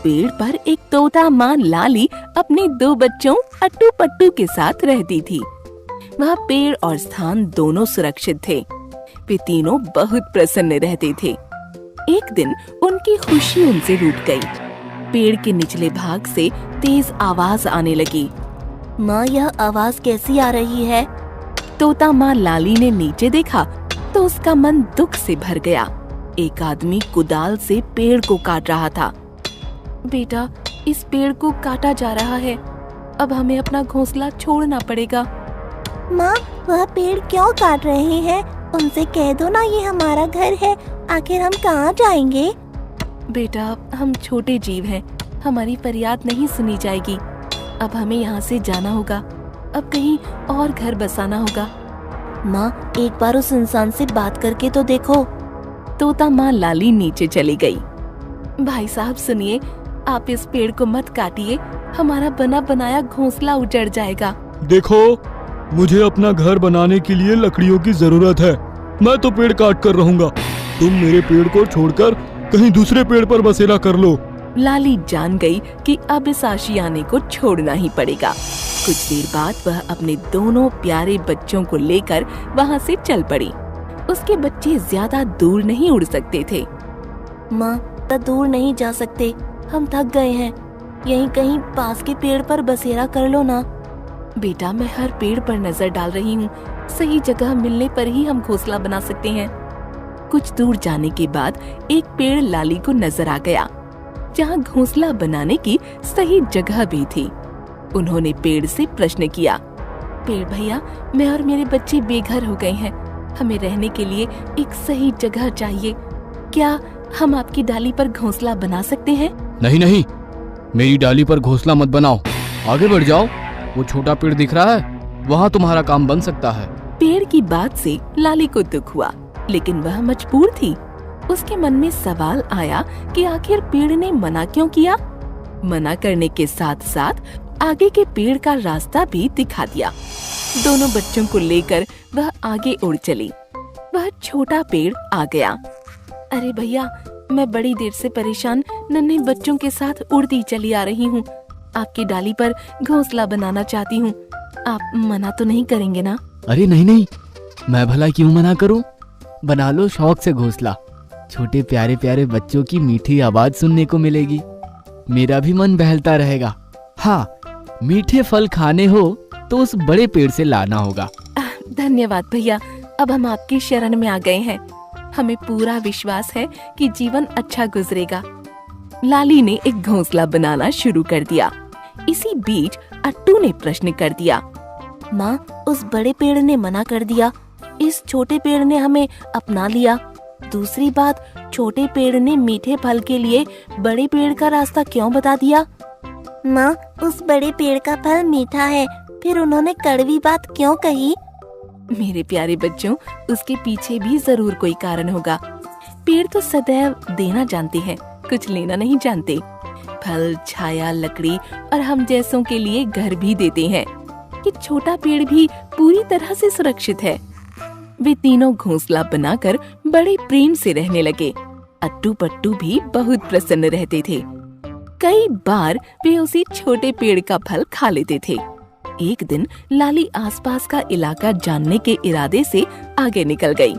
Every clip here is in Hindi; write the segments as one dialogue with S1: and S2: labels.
S1: पेड़ पर एक तोता माँ लाली अपने 2 बच्चों अट्टू पट्टू के साथ रहती थी। वह पेड़ और स्थान दोनों सुरक्षित थे। वे तीनों बहुत प्रसन्न रहते थे। एक दिन उनकी खुशी उनसे रूठ गई। पेड़ के निचले भाग से तेज आवाज आने लगी।
S2: माँ, यह आवाज कैसी आ रही है?
S1: तोता माँ लाली ने नीचे देखा तो उसका मन दुख से भर गया। एक आदमी कुदाल से पेड़ को काट रहा था। बेटा, इस पेड़ को काटा जा रहा है। अब हमें अपना घोंसला छोड़ना पड़ेगा।
S2: माँ, वह पेड़ क्यों काट रहे हैं? उनसे कह दो ना, ये हमारा घर है। आखिर हम कहाँ जाएंगे?
S1: बेटा, हम छोटे जीव हैं, हमारी फरियाद नहीं सुनी जाएगी। अब हमें यहाँ से जाना होगा। अब कहीं और घर बसाना होगा।
S2: माँ, एक बार उस इंसान से बात करके तो देखो।
S1: तोता माँ लाली नीचे चली गई। भाई साहब सुनिए, आप इस पेड़ को मत काटिए, हमारा बना बनाया घोंसला उजड़ जाएगा।
S3: देखो, मुझे अपना घर बनाने के लिए लकड़ियों की जरूरत है। मैं तो पेड़ काट कर रहूंगा। तुम मेरे पेड़ को छोड़कर कहीं दूसरे पेड़ पर बसेरा कर लो।
S1: लाली जान गई कि अब इस आशियाने को छोड़ना ही पड़ेगा। कुछ देर बाद वह अपने दोनों प्यारे बच्चों को लेकर वहाँ से चल पड़ी। उसके बच्चे ज्यादा दूर नहीं उड़ सकते थे।
S2: माँ, तो दूर नहीं जा सकते, हम थक गए हैं। यहीं कहीं पास के पेड़ पर बसेरा कर लो ना।
S1: बेटा, मैं हर पेड़ पर नजर डाल रही हूँ। सही जगह मिलने पर ही हम घोंसला बना सकते हैं। कुछ दूर जाने के बाद एक पेड़ लाली को नजर आ गया, जहाँ घोंसला बनाने की सही जगह भी थी। उन्होंने पेड़ से प्रश्न किया, पेड़ भैया, मैं और मेरे बच्चे बेघर हो गए हैं। हमें रहने के लिए एक सही जगह चाहिए। क्या हम आपकी डाली पर घोंसला बना सकते हैं?
S4: नहीं नहीं, मेरी डाली पर घोंसला मत बनाओ। आगे बढ़ जाओ, वो छोटा पेड़ दिख रहा है, वहाँ तुम्हारा काम बन सकता है।
S1: पेड़ की बात से लाली को दुख हुआ, लेकिन वह मजबूर थी। उसके मन में सवाल आया कि आखिर पेड़ ने मना क्यों किया। मना करने के साथ साथ आगे के पेड़ का रास्ता भी दिखा दिया। दोनों बच्चों को लेकर वह आगे उड़ चली। वह छोटा पेड़ आ गया। अरे भैया, मैं बड़ी देर से परेशान नन्हे बच्चों के साथ उड़ती चली आ रही हूँ। आपकी डाली पर घोंसला बनाना चाहती हूँ। आप मना तो नहीं करेंगे ना?
S4: अरे नहीं नहीं, मैं भला क्यों मना करूँ। बना लो शौक से घोंसला। छोटे प्यारे प्यारे बच्चों की मीठी आवाज सुनने को मिलेगी। मेरा भी मन बहलता रहेगा। हाँ, मीठे फल खाने हो तो उस बड़े पेड़ से लाना होगा।
S1: धन्यवाद भैया, अब हम आपकी शरण में आ गए हैं। हमें पूरा विश्वास है कि जीवन अच्छा गुजरेगा। लाली ने एक घोंसला बनाना शुरू कर दिया। इसी बीच अट्टू ने प्रश्न कर दिया,
S2: माँ, उस बड़े पेड़ ने मना कर दिया, इस छोटे पेड़ ने हमें अपना लिया। दूसरी बात, छोटे पेड़ ने मीठे फल के लिए बड़े पेड़ का रास्ता क्यों बता दिया? माँ, उस बड़े पेड़ का फल मीठा है, फिर उन्होंने कड़वी बात क्यों कही?
S1: मेरे प्यारे बच्चों, उसके पीछे भी जरूर कोई कारण होगा। पेड़ तो सदैव देना जानते हैं, कुछ लेना नहीं जानते। फल, छाया, लकड़ी और हम जैसों के लिए घर भी देते हैं। ये छोटा पेड़ भी पूरी तरह से सुरक्षित है। वे तीनों घोंसला बनाकर बड़े प्रेम से रहने लगे। अट्टू पट्टू भी बहुत प्रसन्न रहते थे। कई बार वे उसी छोटे पेड़ का फल खा लेते थे। एक दिन लाली आसपास का इलाका जानने के इरादे से आगे निकल गई।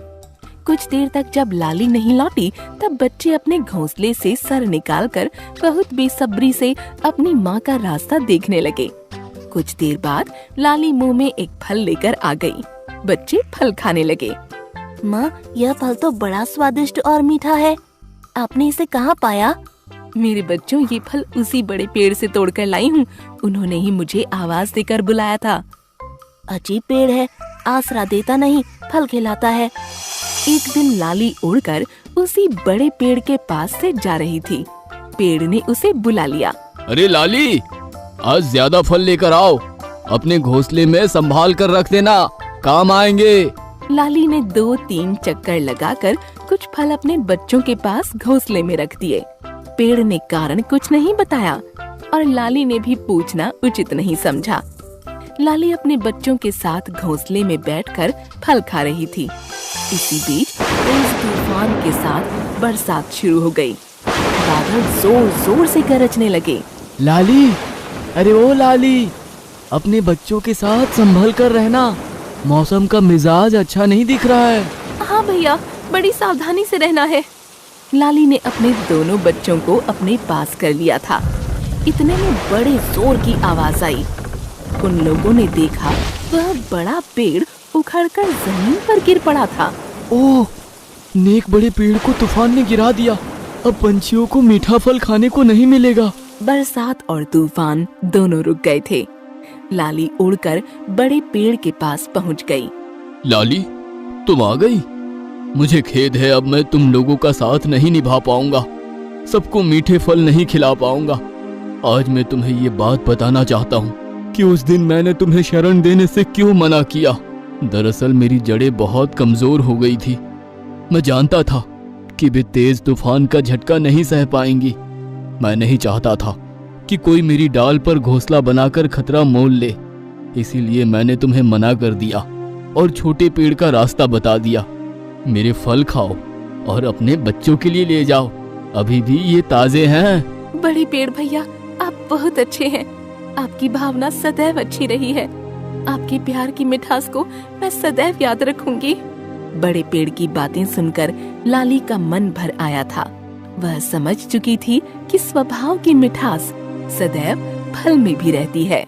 S1: कुछ देर तक जब लाली नहीं लौटी, तब बच्चे अपने घोंसले से सर निकालकर बहुत बेसब्री से अपनी माँ का रास्ता देखने लगे। कुछ देर बाद लाली मुंह में एक फल लेकर आ गई। बच्चे फल खाने लगे।
S2: माँ, यह फल तो बड़ा स्वादिष्ट और मीठा है। आपने इसे कहाँ पाया?
S1: मेरे बच्चों, ये फल उसी बड़े पेड़ से तोड़कर लाई हूँ। उन्होंने ही मुझे आवाज देकर बुलाया था।
S2: अजीब पेड़ है, आसरा देता नहीं, फल खिलाता है।
S1: एक दिन लाली उड़कर उसी बड़े पेड़ के पास से जा रही थी। पेड़ ने उसे बुला लिया।
S4: अरे लाली, आज ज्यादा फल लेकर आओ। अपने घोंसले में संभाल कर रख देना, काम आएंगे।
S1: लाली ने 2-3 चक्कर लगाकर कुछ फल अपने बच्चों के पास घोंसले में रख दिए। पेड़ ने कारण कुछ नहीं बताया और लाली ने भी पूछना उचित नहीं समझा। लाली अपने बच्चों के साथ घोंसले में बैठकर फल खा रही थी। इसी बीच तेज तूफान के साथ बरसात शुरू हो गई। बादल फल जोर जोर से गरजने लगे।
S4: लाली, अरे ओ लाली, अपने बच्चों के साथ संभल कर रहना, मौसम का मिजाज अच्छा नहीं दिख रहा है।
S1: हाँ भैया, बड़ी सावधानी से रहना है। लाली ने अपने दोनों बच्चों को अपने पास कर लिया था। इतने में बड़े जोर की आवाज आई। उन लोगों ने देखा वह बड़ा पेड़ उखड़कर जमीन पर गिर पड़ा था।
S4: ओह, नेक बड़े पेड़ को तूफान ने गिरा दिया। अब पंछियों को मीठा फल खाने को नहीं मिलेगा।
S1: बरसात और तूफान दोनों रुक गए थे। लाली उड़कर बड़े पेड़ के पास पहुंच गई।
S4: लाली, तुम आ गई। मुझे खेद है, अब मैं तुम लोगों का साथ नहीं निभा पाऊंगा, सबको मीठे फल नहीं खिला पाऊंगा। आज मैं तुम्हें ये बात बताना चाहता हूँ कि उस दिन मैंने तुम्हें शरण देने से क्यों मना किया। दरअसल मेरी जड़ें बहुत कमजोर हो गई थी। मैं जानता था कि वे तेज तूफान का झटका नहीं सह पाएंगी। मैं नहीं चाहता था कि कोई मेरी डाल पर घोंसला बनाकर खतरा मोल ले, इसीलिए मैंने तुम्हें मना कर दिया और छोटे पेड़ का रास्ता बता दिया। मेरे फल खाओ और अपने बच्चों के लिए ले जाओ, अभी भी ये ताजे हैं।
S1: बड़े पेड़ भैया, आप बहुत अच्छे हैं। आपकी भावना सदैव अच्छी रही है। आपके प्यार की मिठास को मैं सदैव याद रखूंगी। बड़े पेड़ की बातें सुनकर लाली का मन भर आया था। वह समझ चुकी थी कि स्वभाव की मिठास सदैव फल में भी रहती है।